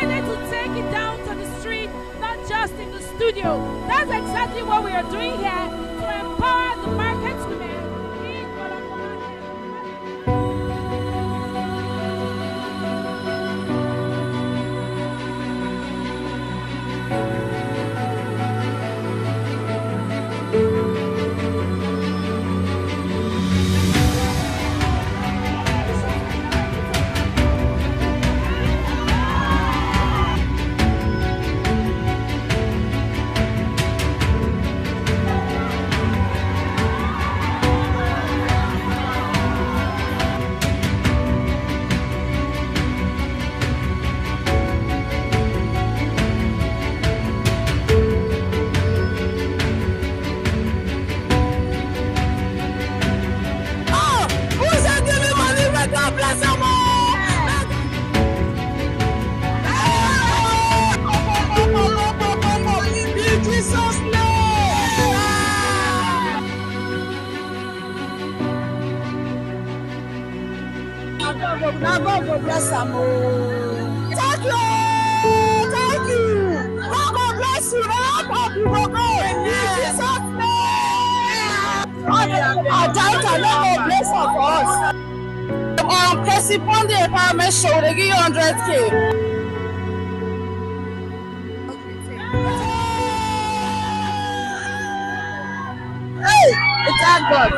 decided to take it down to the street, not just in the studio. That's exactly what we are doing here to empower the market women in Boloko Market. God will bless them. Thank you. Thank you. God will bless you. God will go in Jesus' name. Tantita, God will bless her for us. Kestin Pondi empowerment show, they give you 100K. Hey, it's that God.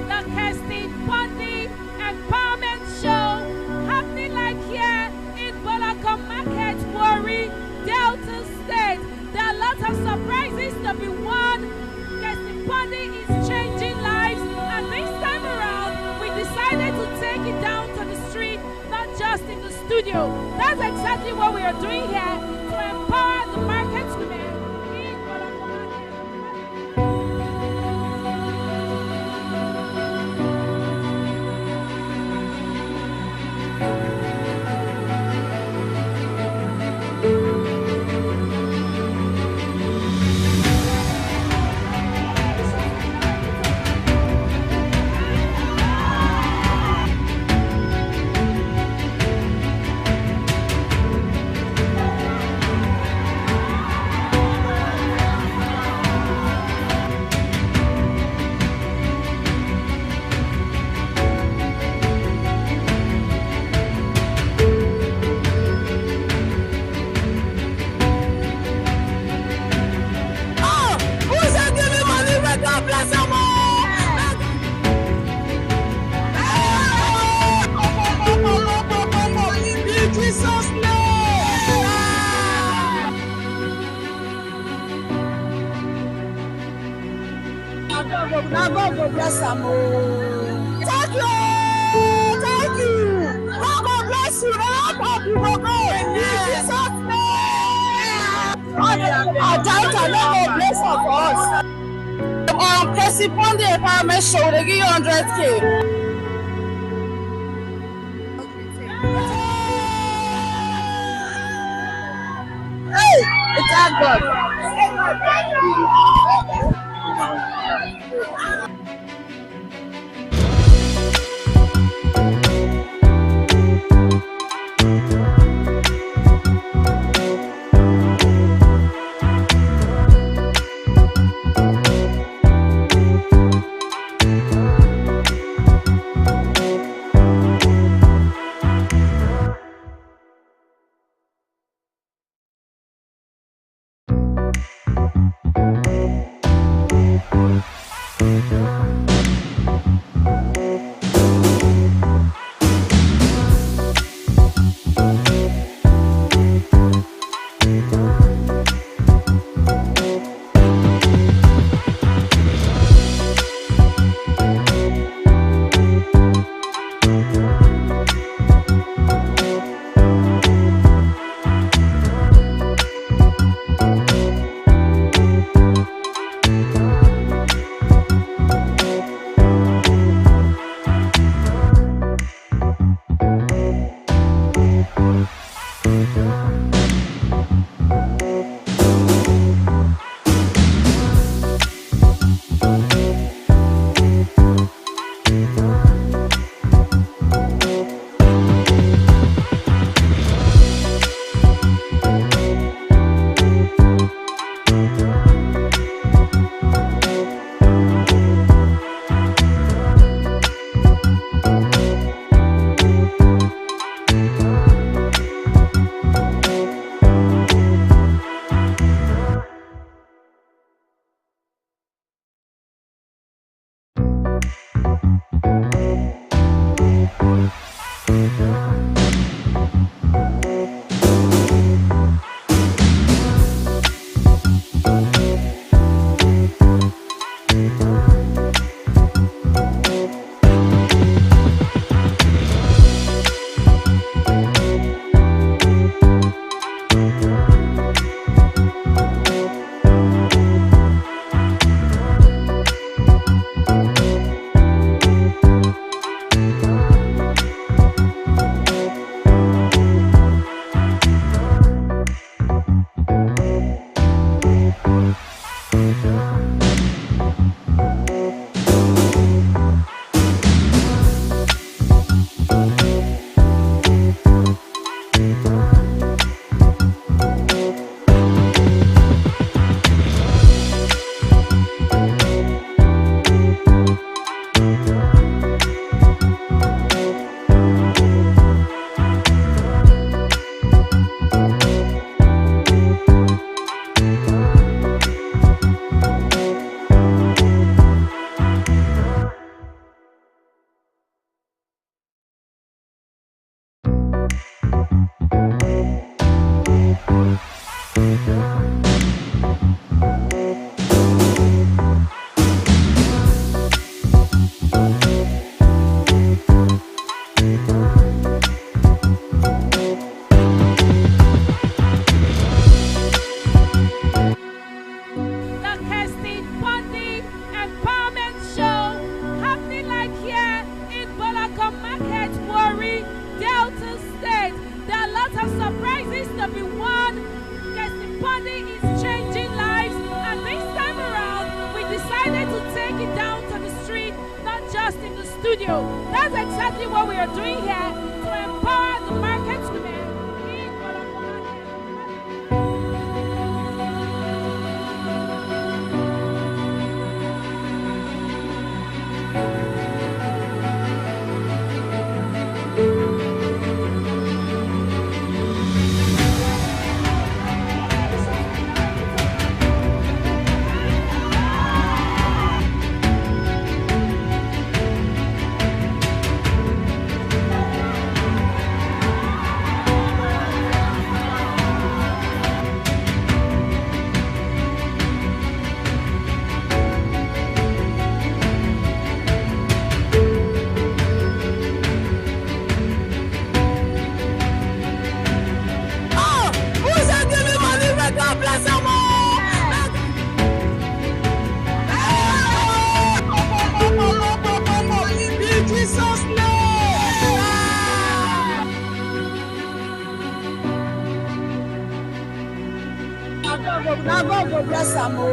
The Kestin Pondi Empowerment Show happening like here in Boloko Market, Warri, Delta State. There are lots of surprises to be won. Kestin Pondi is changing lives, and this time around we decided to take it down to the street, not just in the studio. That's exactly what we are doing here to empower the market women in Boloko Market. God will bless them. Thank you. Thank you. God will bless you. God will go in Jesus' name. Tantita, God will bless her for us. Kestin Pondi empowerment show, they give you 100K. Hey, it's that God. studio. That's exactly what we are doing here to empower the market women in Boloko Market. Oh, who's that giving money? May God bless them all. In Jesus' name. Now God will bless them all.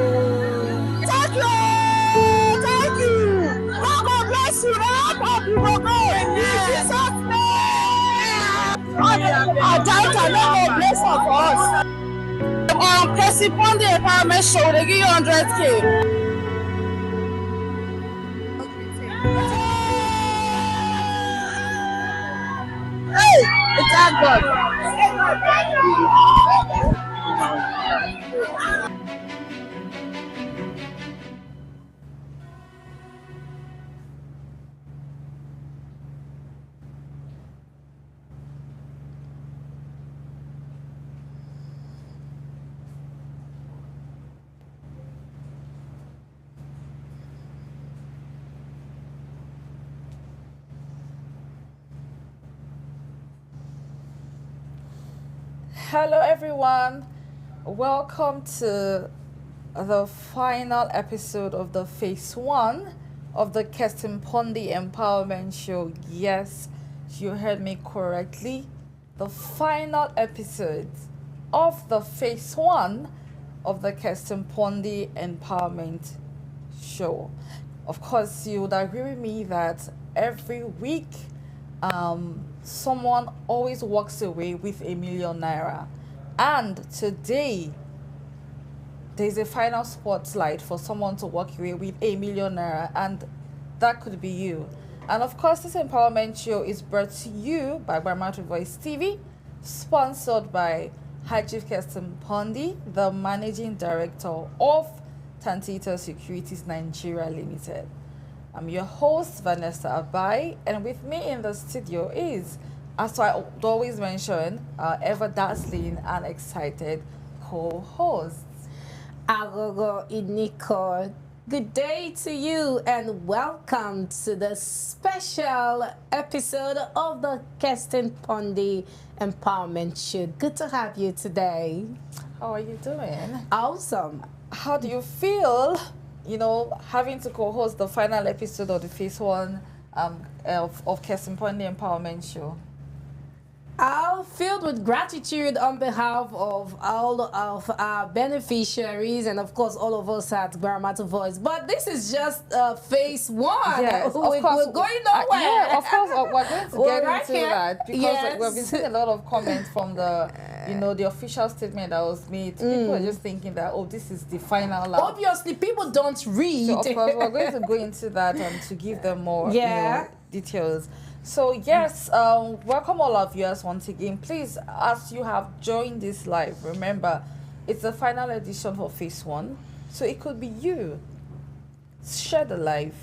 Thank you. Thank you. God will bless you. Now you will go. In Jesus' name. Our Tantita, God will bless her for us. Kestin Pondi Empowerment Show, they give you 100K. Hey, thank God. Hello, everyone. Welcome to the final episode of the phase 1 of the Kestin Pondi Empowerment Show. Yes, you heard me correctly. The final episode of the phase 1 of the Kestin Pondi Empowerment Show. Of course, you would agree with me that every week someone always walks away with a million naira. And today, there's a final spotlight for someone to walk away with a million naira, and that could be you. And of course, this empowerment show is brought to you by Barmato Voice TV, sponsored by High Chief Kestin Pondi, the managing director of Tantita Securities Nigeria Limited. I'm your host, Vanessa Abai, and with me in the studio is, as I always mention, ever dazzling and excited co-host. Agogo Iniko. Good day to you and welcome to the special episode of the Kestin Pondi Empowerment Show. Good to have you today. How are you doing? Awesome. How do you feel, having to co-host the final episode of the phase 1 of Kestin Pondi Empowerment Show? I'm filled with gratitude on behalf of all of our beneficiaries and, of course, all of us at Barmato Voice. But this is just phase 1. Yes, we're going nowhere. Yeah, of course, we're going to get right into here. that because Yes. we've been seeing a lot of comments from the official statement that was made. People are just thinking that, this is the final lap. Obviously, people don't read. So, of course, we're going to go into that and to give them more details. So, yes, welcome all of you once again. Please, as you have joined this live, remember, it's the final edition for phase 1. So, it could be you. Share the live.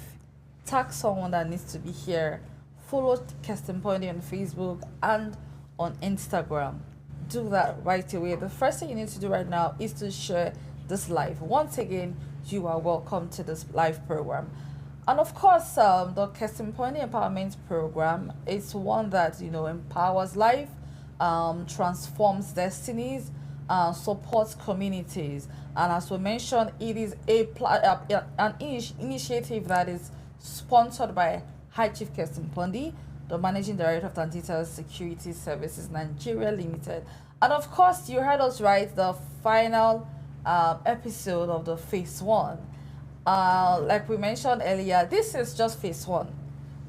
Tag someone that needs to be here. Follow Kestin Pondi on Facebook and on Instagram. Do that right away. The first thing you need to do right now is to share this live. Once again, you are welcome to this live program. And of course, the Kestin Pondi Empowerment Program is one that, empowers life, transforms destinies, supports communities. And as we mentioned, it is an initiative that is sponsored by High Chief Kestin Pondi, the Managing Director of Tantita Security Services Nigeria Limited. And of course, you heard us right, the final episode of the phase 1. Like we mentioned earlier, this is just phase 1.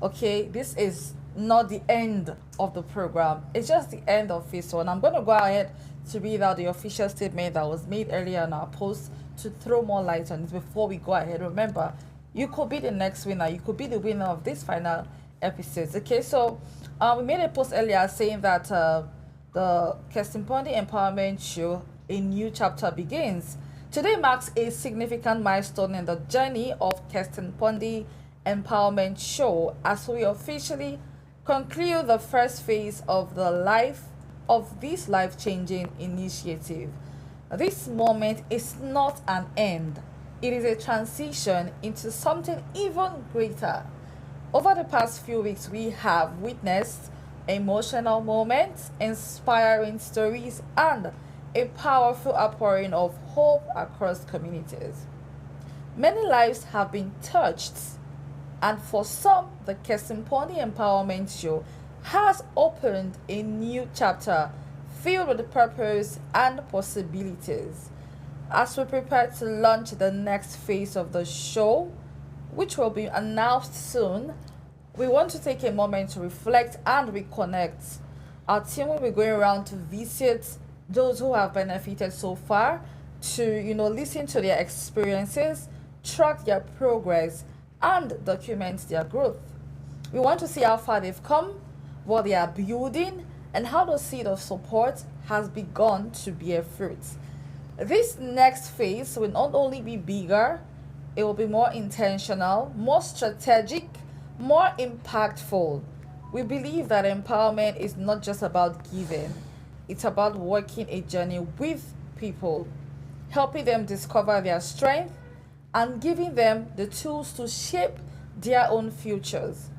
Okay, this is not the end of the program. It's just the end of phase one. I'm going to go ahead to read out the official statement that was made earlier on our post to throw more light on it before we go ahead. Remember, you could be the next winner. You could be the winner of this final episode. Okay, so we made a post earlier saying that the Kestin Pondi Empowerment Show, a new chapter begins. Today marks a significant milestone in the journey of Kestin Pondi Empowerment Show as we officially conclude the first phase of this life-changing initiative. This moment is not an end. It is a transition into something even greater. Over the past few weeks, we have witnessed emotional moments, inspiring stories, and a powerful outpouring of hope across communities. Many lives have been touched, and for some, the Kestin Pondi Empowerment Show has opened a new chapter filled with purpose and possibilities. As we prepare to launch the next phase of the show, which will be announced soon, we want to take a moment to reflect and reconnect. Our team will be going around to visit those who have benefited so far, to listen to their experiences, track their progress, and document their growth. We want to see how far they've come, what they are building, and how the seed of support has begun to bear fruit. This next phase will not only be bigger, it will be more intentional, more strategic, more impactful. We believe that empowerment is not just about giving, it's about working a journey with people, helping them discover their strength, and giving them the tools to shape their own futures.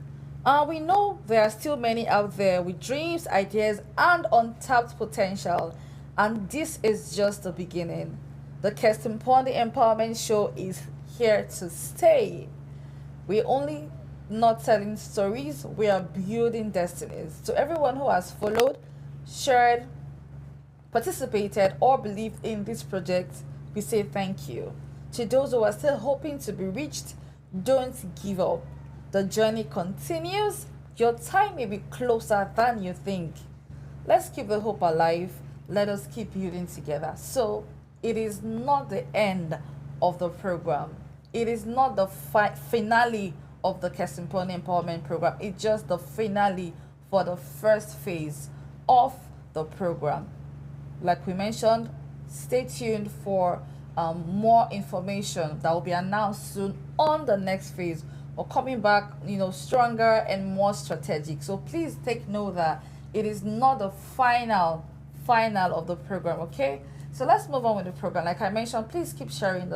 We know there are still many out there with dreams, ideas, and untapped potential, and this is just the beginning. The Kestin Pondi Empowerment Show is here to stay. We're only not telling stories, we are building destinies. To everyone who has followed, shared, participated, or believed in this project, we say thank you. To those who are still hoping to be reached, don't give up. The journey continues. Your time may be closer than you think. Let's keep the hope alive. Let us keep building together. So, it is not the end of the program. It is not the finale of the Kestin Pondi Empowerment Program. It's just the finale for the first phase of the program. Like we mentioned, stay tuned for more information that will be announced soon on the next phase. We're coming back, stronger and more strategic. So please take note that it is not the final of the program, okay? So let's move on with the program. Like I mentioned, please keep sharing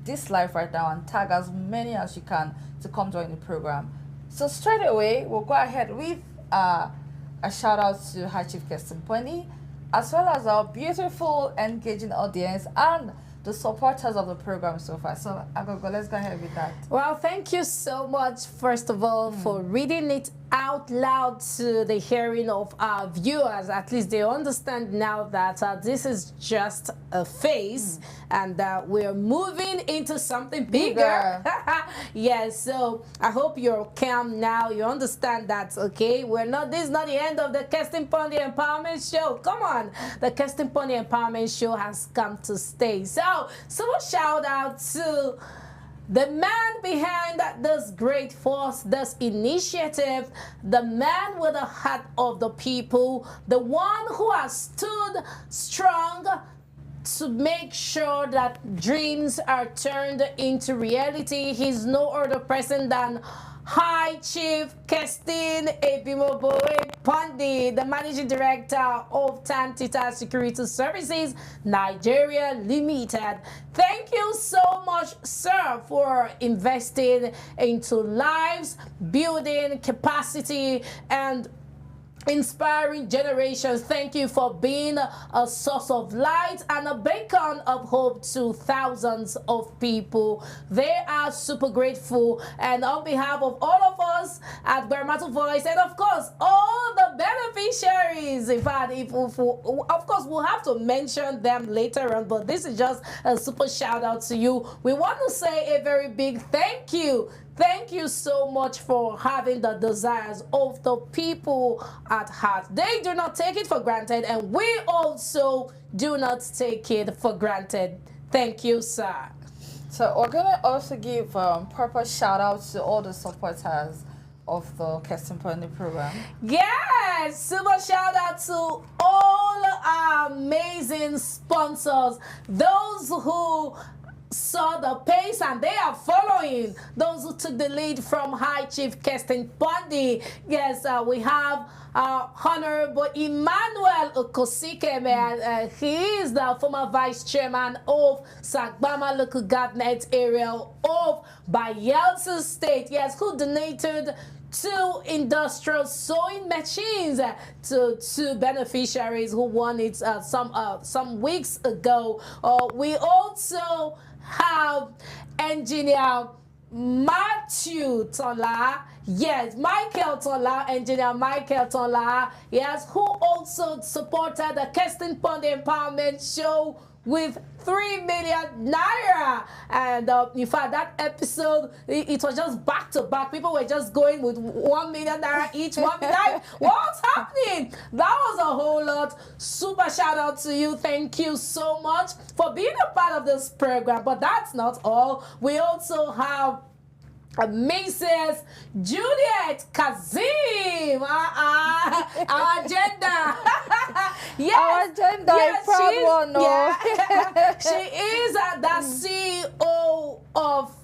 this live right now and tag as many as you can to come join the program. So straight away, we'll go ahead with a shout out to High Chief Kestin Pondi, as well as our beautiful, engaging audience and the supporters of the program so far. So, Agogo, let's go ahead with that. Well, thank you so much, first of all, for reading it out loud to the hearing of our viewers. At least they understand now that this is just a phase and that we're moving into something bigger. Yes, so I hope you're calm now. You understand that, okay? This is not the end of the Kestin Pondi Empowerment Show. Come on. The Kestin Pondi Empowerment Show has come to stay. So a shout out to the man behind this great force, this initiative, the man with the heart of the people, the one who has stood strong to make sure that dreams are turned into reality. He's no other person than High Chief Kestin Pondi, the Managing Director of Tantita Security Services, Nigeria Limited. Thank you so much, sir, for investing into lives, building capacity, and inspiring generations. Thank you for being a source of light and a beacon of hope to thousands of people. They are super grateful, and on behalf of all of us at Bermato Voice, and of course all the beneficiaries, in fact, if of course we'll have to mention them later on, but this is just a super shout out to you. We want to say a very big thank you. Thank you so much for having the desires of the people at heart. They do not take it for granted, and we also do not take it for granted. Thank you, sir. So we're gonna also give proper shout out to all the supporters of the Kestin Pondi program. Yes, super shout out to all our amazing sponsors, those who saw the pace and they are following, those who took the lead from High Chief Kestin Pondi. Yes, we have Honorable Emmanuel Okosikeme, and he is the former vice chairman of Sagbama local government area of Bayelsa State. Yes, who donated 2 industrial sewing machines to 2 beneficiaries who won it some weeks ago. We also have engineer Matthew Tola, yes, Michael Tola, engineer Michael Tola, yes, who also supported the Kestin Pondi Empowerment Show with 3 million naira. And in fact, that episode, it was just back to back. People were just going with 1 million naira each. 1 million. What's happening? That was a whole lot. Super shout out to you. Thank you so much for being a part of this program. But that's not all. We also have Mrs. Juliet Kazim, our agenda. Yes, our agenda, yes, is proud one. No? Yeah. She is the CEO of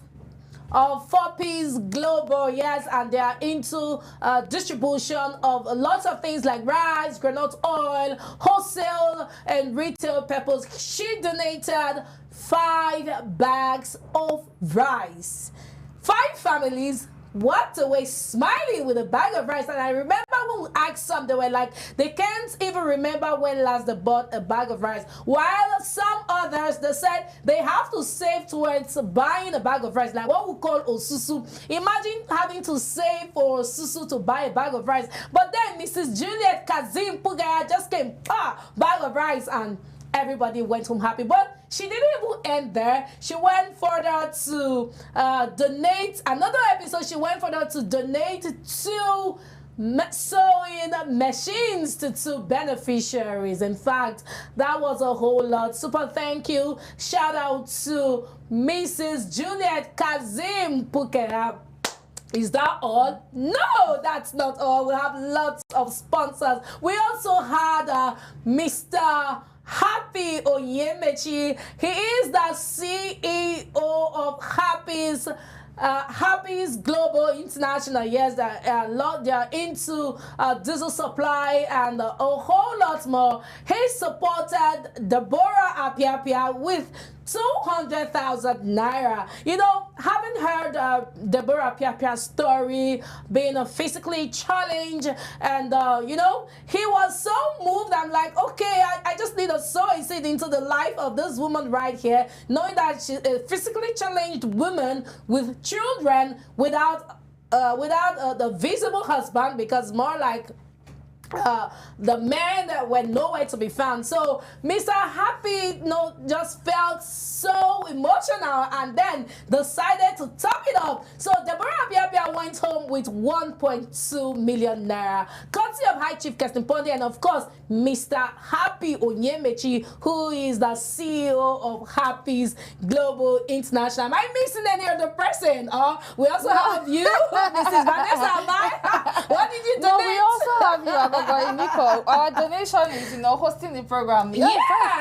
Foppy's Global, yes, and they are into distribution of lots of things like rice, granite oil, wholesale and retail peppers. She donated 5 bags of rice. 5 families walked away smiling with a bag of rice. And I remember when we asked some, they were like, they can't even remember when last they bought a bag of rice. While some others, they said they have to save towards buying a bag of rice, like what we call osusu. Imagine having to save for osusu to buy a bag of rice. But then Mrs. Juliet Kazim Pugaya just came, bag of rice, and everybody went home happy. But she didn't even end there. She went further to donate. Another episode, she went further to donate 2 sewing machines to 2 beneficiaries. In fact, that was a whole lot. Super thank you. Shout out to Mrs. Juliet Kazim Pukera. Is that all? No, that's not all. We have lots of sponsors. We also had Mr. Happy Onyemechi. He is the CEO of Happy's Global International. Yes, they are into diesel supply and a whole lot more. He supported Deborah Apiapia with 200,000 naira. You know, having heard Deborah Apiapia's story, being physically challenged, and you know, he was so moved. I'm like, okay, I just need to sow a seed into the life of this woman right here, knowing that she's a physically challenged woman with children without the visible husband, because more like the men were nowhere to be found. So Mr. Happy just felt so emotional and then decided to top it up. So Deborah Abiabia went home with 1.2 million naira, courtesy of High Chief Kestin Pondi and of course Mr. Happy Onyemechi, who is the CEO of Happy's Global International. Am I missing any other person? We also have you, Mrs. Vanessa Amaya. What did you do? No, we also have you, Nico. Our donation is, hosting the program. Yeah,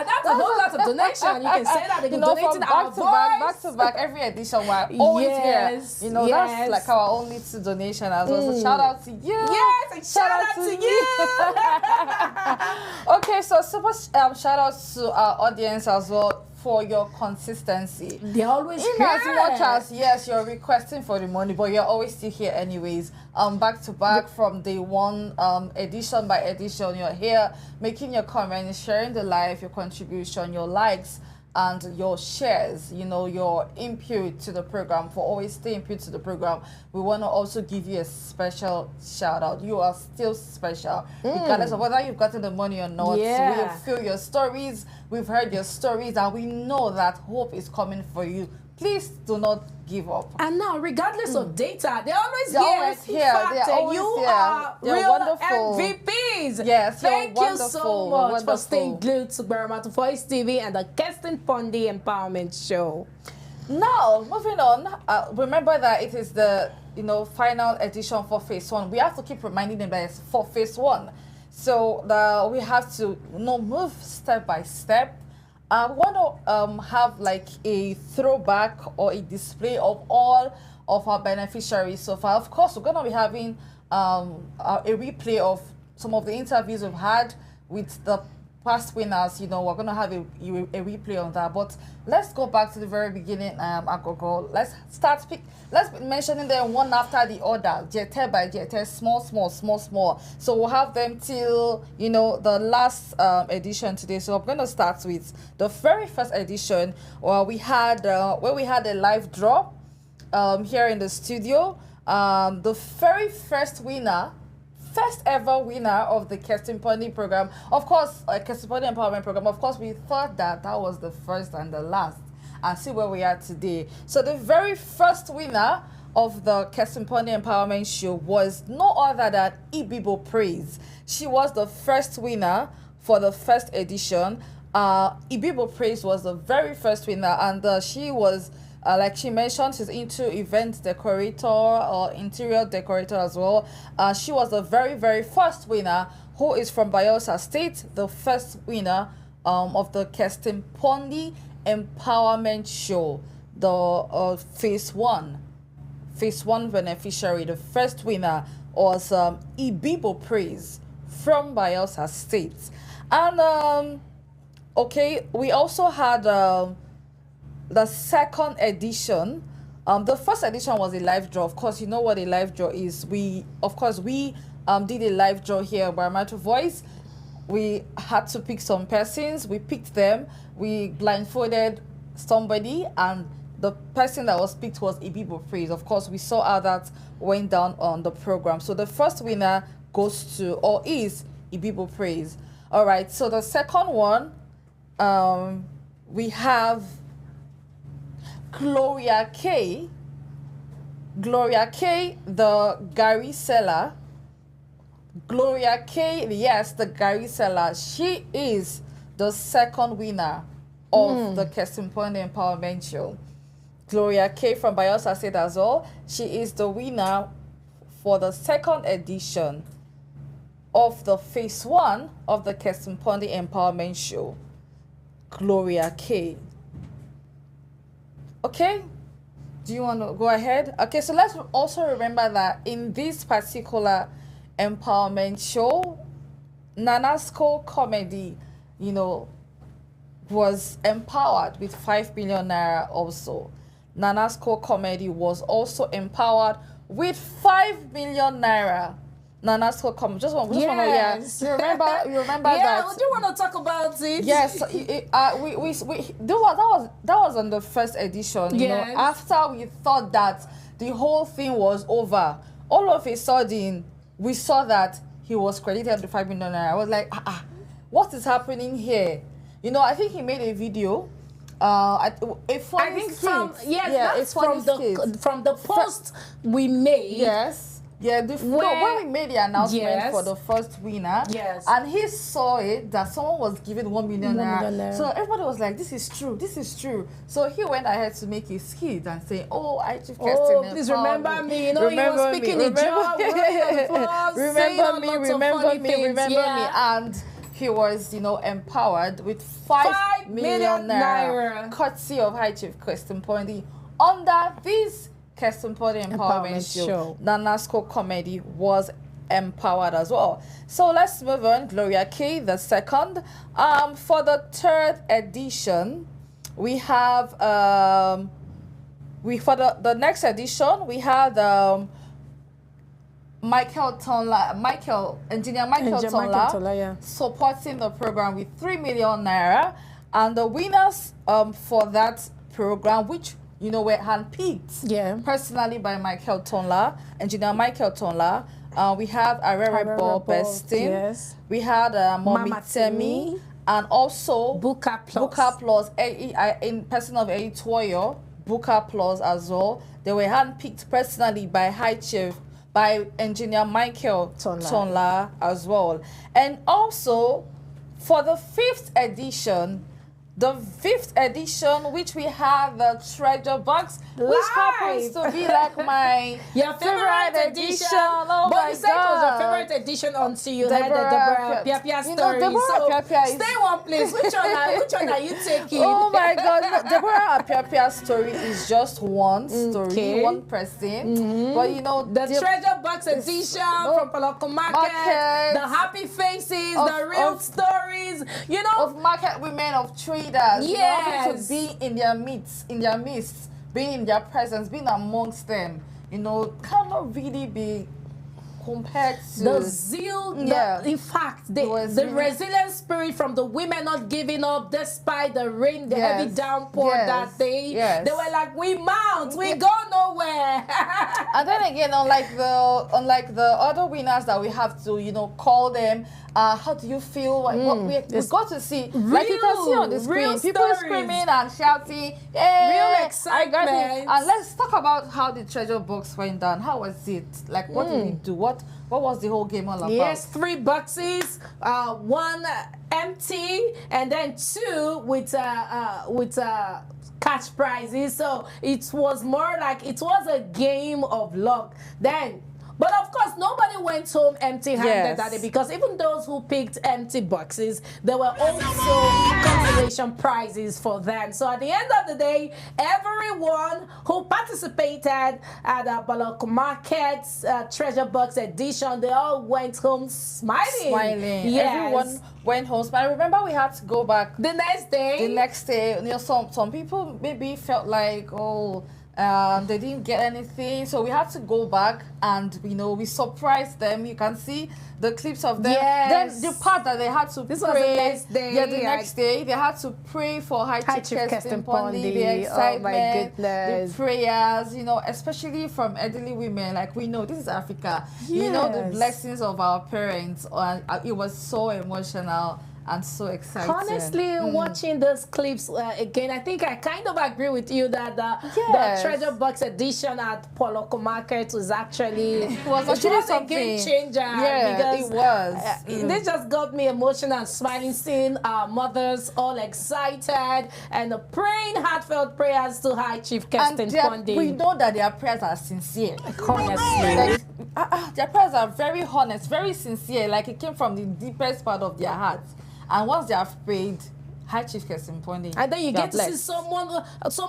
that's a whole lot of donation. You can say that. They can donate in our voice. Back to back, every edition, we're always here. Yes. That's like our only 2 donation as well. So shout out to you. Yes, and shout out to you. Okay, so super shout out to our audience as well for your consistency. They're always in here. As much as, yes, you're requesting for the money, but you're always still here anyways. Back to back from day one, edition by edition, you're here making your comments, sharing the live, your contribution, your likes, and your shares, you know, your input to the program, for always staying input to the program. We want to also give you a special shout out. You are still special, regardless of whether you've gotten the money or not. Yeah. We feel your stories, we've heard your stories, and we know that hope is coming for you. Please do not give up. And now, regardless of data, they're always They're here. always In here. fact, They're always you here. are They're real wonderful. MVPs. Yes, Thank you're you so wonderful. much Wonderful. for staying glued to Baramatu Voice TV and the Kestin Pondi Empowerment Show. Now, moving on, remember that it is the final edition for phase 1. We have to keep reminding them that it's for phase 1. So we have to move step by step. We want to have like a throwback or a display of all of our beneficiaries so far. Of course, we're going to be having a replay of some of the interviews we've had with the past winners. We're going to have a replay on that. But let's go back to the very beginning, Agogo. Let's be mentioning them one after the other, jeter by jeter, small. So we'll have them till, the last edition today. So I'm going to start with the very first edition where we had a live draw here in the studio. The very first ever winner of the Kestin Pondi program. Of course, Kestin Pondi Empowerment Program. Of course, we thought that was the first and the last. And see where we are today. So the very first winner of the Kestin Pondi Empowerment Show was no other than Ibibo Praise. She was the first winner for the first edition. Ibibo Praise was the very first winner, and she was, like she mentioned, she's into event decorator or interior decorator as well. She was the very, very first winner, who is from Bayelsa State, the first winner of the Kestin Pondi Empowerment Show, the phase 1 beneficiary. The first winner was Ibibo Praise from Bayelsa State. And okay, we also had the second edition. The first edition was a live draw. Of course, you know what a live draw is. We did a live draw here by Baramatu Voice. We had to pick some persons. We picked them. We blindfolded somebody, and the person that was picked was Ibibo Praise. Of course, we saw how that went down on the program. So the first winner goes to, or is, Ibibo Praise. All right. So the second one, we have Gloria K, the Gary seller. Gloria K, yes, the Gary seller. She is the second winner of the Kestin Pondi Empowerment Show. Gloria K from Bayelsa State as well. She is the winner for the second edition of the phase 1 of the Kestin Pondi Empowerment Show. Gloria K. Okay, do you want to go ahead? Okay, so let's also remember that in this particular empowerment show, Nanasco Comedy, was empowered with 5 million naira also. Nanasco Comedy was also empowered with 5 million naira. Nanasco Comedy. You remember that? Yeah, do you want to talk about it? Yes, that was on the first edition. Yes. After we thought that the whole thing was over, all of a sudden we saw that he was credited with 5 million naira. I was like, what is happening here? I think he made a video. That's from the post we made. Yes. Yeah, when we made the announcement for the first winner, and he saw it that someone was given 1 million naira. So everybody was like, this is true. So he went ahead to make his skit and say, I Chief Kestin, please remember me. He was speaking a job, remember me. And he was, empowered with 5 million naira, courtesy of High Chief Kestin Pondi, under this Kestin Pondi Empowerment Show. Nanasco Comedy was empowered as well. So let's move on. Gloria K, the second. For the third edition, we have for the next edition we had Engineer Michael Tonla, supporting the program with 3 million naira. And the winners for that program, which were handpicked personally by Michael Tonla, engineer Michael Tonla. We have Arere Bob Bestin. Yes. We had Mommy Temi, and also Buka Plus in person of A Toyo, Buka Plus as well. They were handpicked personally by High Chief, by engineer Michael Tonla as well. And also for the 5th edition, which we have the treasure box, which happens to be like my favorite edition. Oh but my you said it was your favorite edition until you heard the Deborah Piapia story. Deborah Piapia is... Stay one place. Which one are you taking? Oh my God, Deborah Piapia story is just one story, one person. But the treasure box edition from Poloko Market, the happy faces, the real stories, of market women, of traders, having to be in their midst, being in their presence, being amongst them, cannot really be compared to the zeal. In fact, the resilient spirit from the women not giving up despite the rain, the heavy downpour that day. They were like, we mount, we go nowhere. And then again, unlike the other winners that we have to call them. How do you feel? We got to see, like you can see on the screen, people screaming and shouting, real excitement. And let's talk about how the treasure box went down. How was it? Like, what did we do? What was the whole game all about? Yes, 3 boxes, 1 empty, and then 2 with cash prizes. So it was more like it was a game of luck. But of course, nobody went home empty-handed that day, because even those who picked empty boxes, there were also consolation prizes for them. So at the end of the day, everyone who participated at the Poloko Market's Treasure Box edition, they all went home smiling. Yes. Everyone went home smiling. Remember, we had to go back the next day. Some people maybe felt like, they didn't get anything, so we had to go back and we surprised them. You can see the clips of them. Then the part that they had to this pray. Was the next day. Yeah, the next day they had to pray for High Chief Kestin Pondi, the excitement, oh my goodness, the prayers. Especially from elderly women. Like, we know this is Africa. The blessings of our parents. It was so emotional and so exciting. Honestly, watching those clips again, I think I kind of agree with you that the Treasure Box edition at Poloko Market was actually a game changer. Yeah, because it was. They just got me emotional and smiling, seeing our mothers all excited and praying heartfelt prayers to High Chief Kestin Pondi. We know that their prayers are sincere. Honestly. Their prayers are very honest, very sincere, like it came from the deepest part of their hearts. And once they have prayed, High Chief Kestin Pondi, and then you get to see someone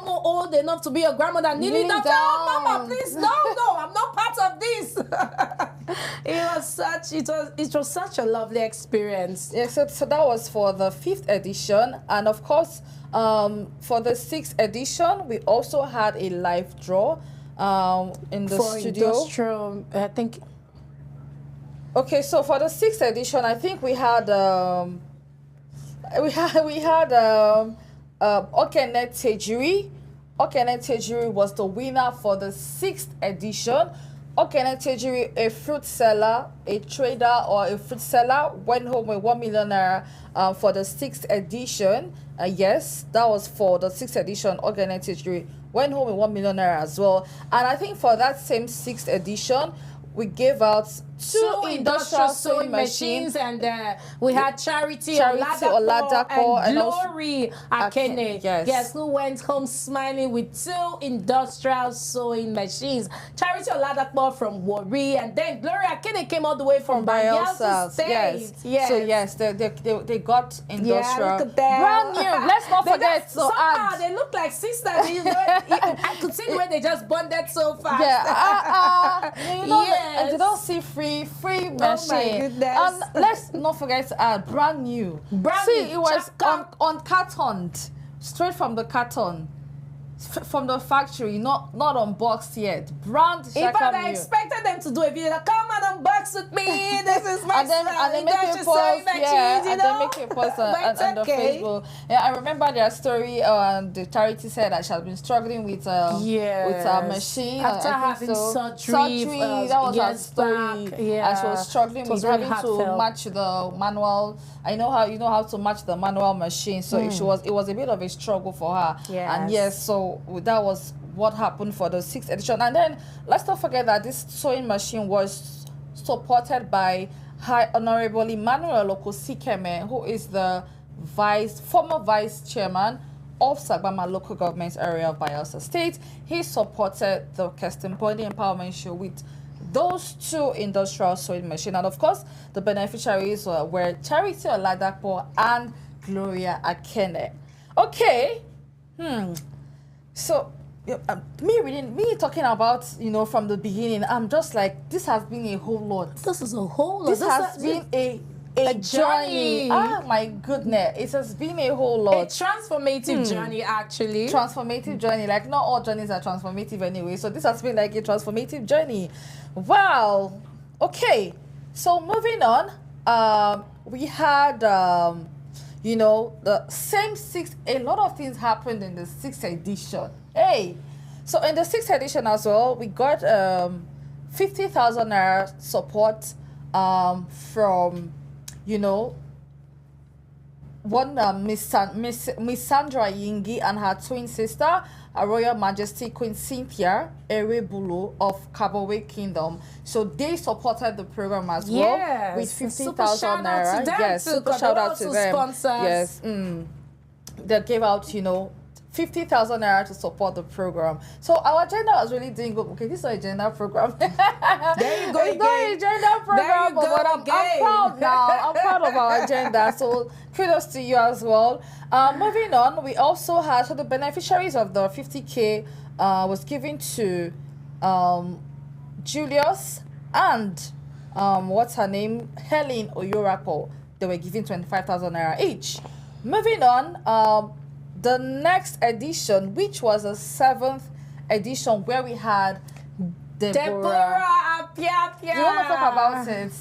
old enough to be your grandmother kneeling down. Oh, Mama, please, no, I'm not part of this. It was such a lovely experience. Yeah, so that was for the 5th edition, and of course, for the 6th edition, we also had a live draw in the studio. Industrial, I think. Okay, so for the 6th edition, I think we had Okene Tejiri. Okene Tejiri was the winner for the 6th edition. Okene Tejiri, a fruit seller, a trader or a fruit seller, went home with 1 million naira for the 6th edition. Yes, that was for the 6th edition. Okene Tejiri went home with 1 million naira as well. And I think for that same 6th edition, we gave out 2 industrial sewing machines, and we had Charity Oladapo and Glory Akene. Yes, who went home smiling with 2 industrial sewing machines. Charity Oladapo from Warri, and then Glory Akene came all the way from Bayelsa State. Yes. So they got industrial. Yeah, look at that. Brand new. Let's not forget. Somehow they look like sisters. I could see the way they just bonded so fast. And they don't see free machine. Oh my goodness. And let's not forget to add brand new. It was on cartoned, straight from the carton. from the factory, not unboxed yet. Brand In fact, Shaka I Meal. expected them to do a video like, come and unbox with me. This is my and they make a post, and they make a post on the Facebook. Yeah, I remember their story. The charity said that she has been struggling with a machine after having surgery. That was her story. Back. And she was struggling with really having to match the manual. I know how to match the manual machine. So it was a bit of a struggle for her. And yes, so that was what happened for the 6th edition. And then let's not forget that this sewing machine was supported by High Honorable Emmanuel Okosikeme, who is the former vice chairman of Sagbama local government area of Bayelsa State. He supported the Kestin Pondi Empowerment Show with those 2 industrial sewing machines. And of course, the beneficiaries were Charity Oladapo and Gloria Akene. Okay. So me talking about, from the beginning, I'm just like, this has been a whole lot. This is a whole lot. This has been a journey. Ah, my goodness. It has been a whole lot. A transformative journey, actually. Transformative journey. Like, not all journeys are transformative anyway. So this has been like a transformative journey. Wow. Okay. So moving on, we had, the same 6th, a lot of things happened in the 6th edition. Hey. So in the 6th edition as well, we got 50,000 naira support from, one Miss Sandra Yingi and her twin sister, Her Royal Majesty Queen Cynthia Erebulu of Kabwe Kingdom. So they supported the program as well with 50,000 naira. Yes, super shout out to them. Sponsors. Yes, they gave out 50,000 naira to support the program. So our agenda was really doing good. Okay, this is an agenda program. There you go. It's not an agenda program, but I'm proud now. I'm proud of our agenda. So kudos to you as well. Moving on, we also had, so the beneficiaries of the 50K was given to Julius and what's her name? Helen Oyorako. They were given 25,000 naira each. Moving on, the next edition, which was the 7th edition, where we had Deborah Apia. Do you want to talk about it?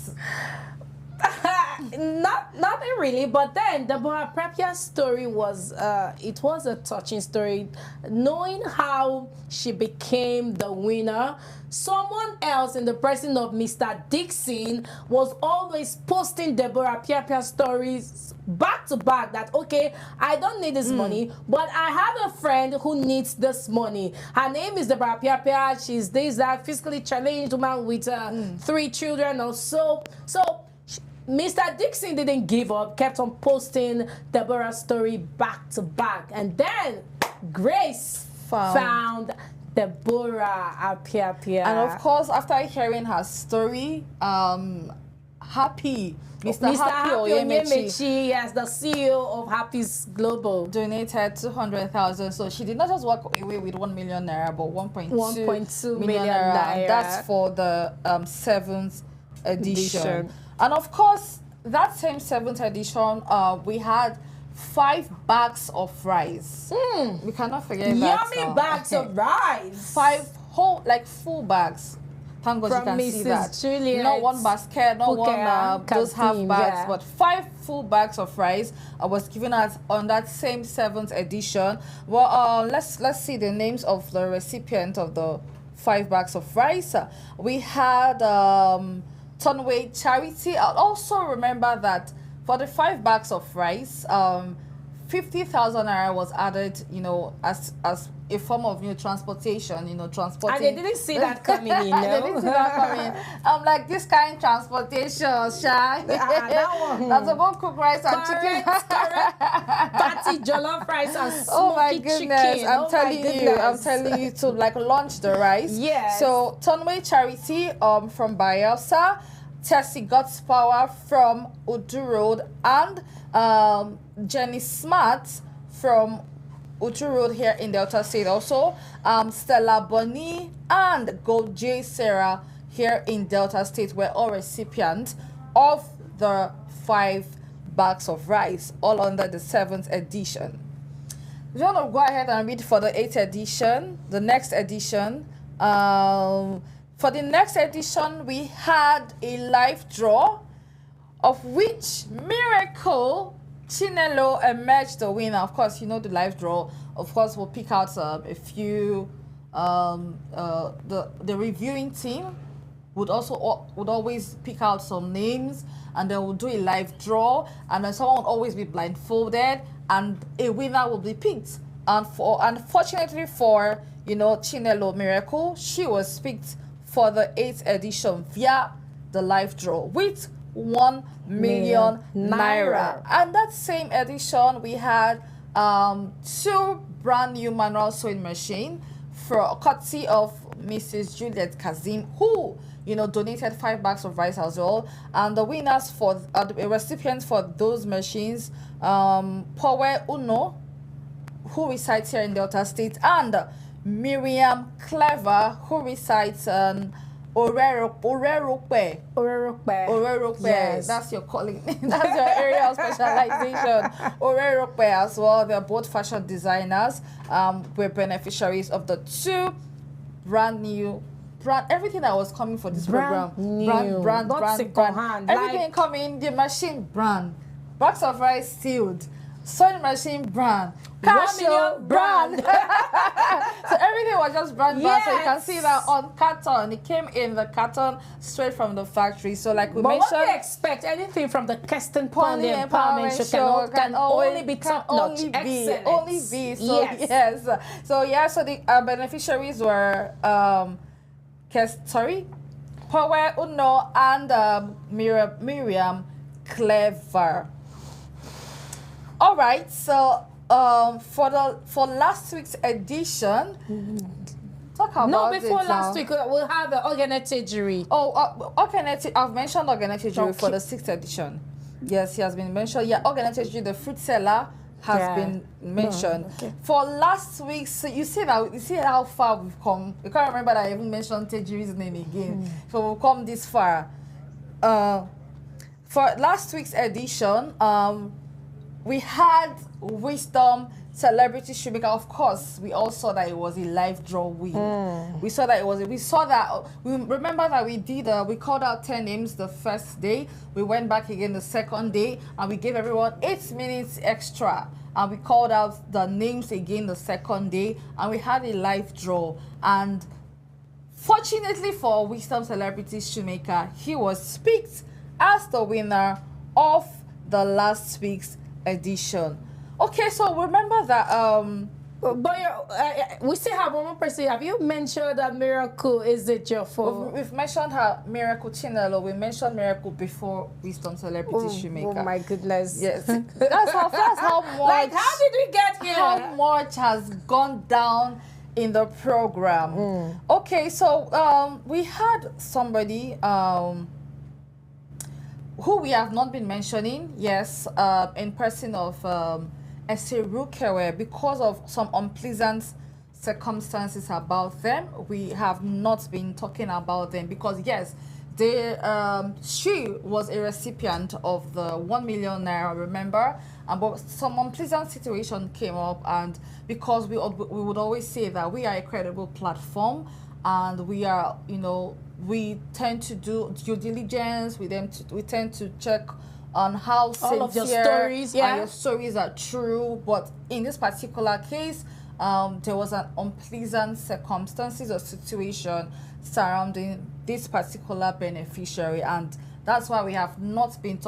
Nothing really, but then Deborah Prepia's story was it was a touching story. Knowing how she became the winner, someone else in the person of Mr. Dixon was always posting Deborah Prepia's stories back to back that, okay, I don't need this money, but I have a friend who needs this money. Her name is Deborah Pia. She's this, that, physically challenged woman with 3 children or so. So Mr. Dixon didn't give up, kept on posting Deborah's story back to back. And then Grace found Deborah Apia. And of course, after hearing her story, Happy, Mr. Happy Oyemechi, yes, the CEO of Happy's Global, donated 200,000. So she did not just walk away with 1 million naira, but 1.2 million naira. That's for the 7th edition. And of course, that same 7th edition, we had 5 bags of rice. We cannot forget that. Yummy bags of rice. 5 whole, full bags. Thank God you can see that. Juliet, not one basket, not one those half bags, but 5 full bags of rice was given out on that same 7th edition. Well, let's see the names of the recipient of the 5 bags of rice. We had Tonway Charity. I'll also remember that for the 5 bags of rice, 50,000 naira was added, as a form of transportation, transporting. And they didn't see that coming, They didn't see that coming. I'm like, this kind of transportation, Sha. That one. That's about cook rice and chicken. Patty jollof rice and smoky oh my goodness! chicken. I'm telling you to launch the rice. Yes. So Tonway Charity from Bayelsa, Tessie God's Power from Udu Road, and Jenny Smart from Utu Road here in Delta State also, Stella Bonnie and Gold J. Sarah here in Delta State were all recipients of the 5 bags of rice, all under the 7th edition. you want to go ahead and read for the 8th edition, the next edition. For the next edition, we had a live draw, of which Miracle Chinelo emerged the winner. Of course, you know the live draw. Of course, we'll pick out a few. The reviewing team would always pick out some names, and then we'll do a live draw, and then someone will always be blindfolded, and a winner will be picked. And unfortunately for Chinelo Miracle, she was picked for the 8th edition via the live draw with 1 million naira. And that same edition, we had 2 brand new manual sewing machine for courtesy of Mrs. Juliet Kazim, who donated 5 bags of rice as well. And the winners for the recipients for those machines, Power Uno, who resides here in Delta State, and Miriam Clever, who resides Orerokpe. Yes. That's your calling. That's your area of specialization. Orerokpe as well. They're both fashion designers. We're beneficiaries of the 2 brand new everything that was coming for this program. Brand. Everything coming. The machine brand. Box of rice sealed. Sewing machine brand. Casio brand. So everything was just brand. So you can see that on carton. It came in the carton straight from the factory. So like we mentioned, what do you expect? Anything from the Kestin Pondi Empowerment Show can only be top notch. Only be. So yes. So the beneficiaries were Power Uno and Miriam Clever. All right, so for last week's edition, talk about before last week we'll have the Organetejiri. I've mentioned Organetejiri for the 6th edition. Yes, he has been mentioned. Yeah, Organetejiri, the fruit seller, has been mentioned. For last week's, you see how far we've come. You can't remember that I even mentioned Tejiri's name again. So we've come this far. For last week's edition, we had Wisdom Celebrity Shoemaker. Of course, we all saw that it was a live draw win. We saw that we remember that we called out 10 names the first day. We went back again the second day, and we gave everyone 8 minutes extra. And we called out the names again the second day, and we had a live draw. And fortunately for Wisdom Celebrity Shoemaker, he was picked as the winner of the last week's edition. Okay, so remember that but we still have one more person. Have you mentioned that Miracle? Is it your fault? We've mentioned her Miracle Chinelo. We mentioned Miracle before Wisdom Celebrity Shoemaker. Oh my goodness! Yes, that's how much. Like, how did we get here? How much has gone down in the program? Okay, so we had somebody who we have not been mentioning, yes, in person of Esirukewe, because of some unpleasant circumstances about them. We have not been talking about them because, yes, she was a recipient of the 1 million naira, remember? But some unpleasant situation came up, and because we would always say that we are a credible platform, and we are, we tend to do due diligence. We tend to check on how all of your stories, and your stories are true. But in this particular case, there was an unpleasant circumstances or situation surrounding this particular beneficiary, and that's why we have not been talking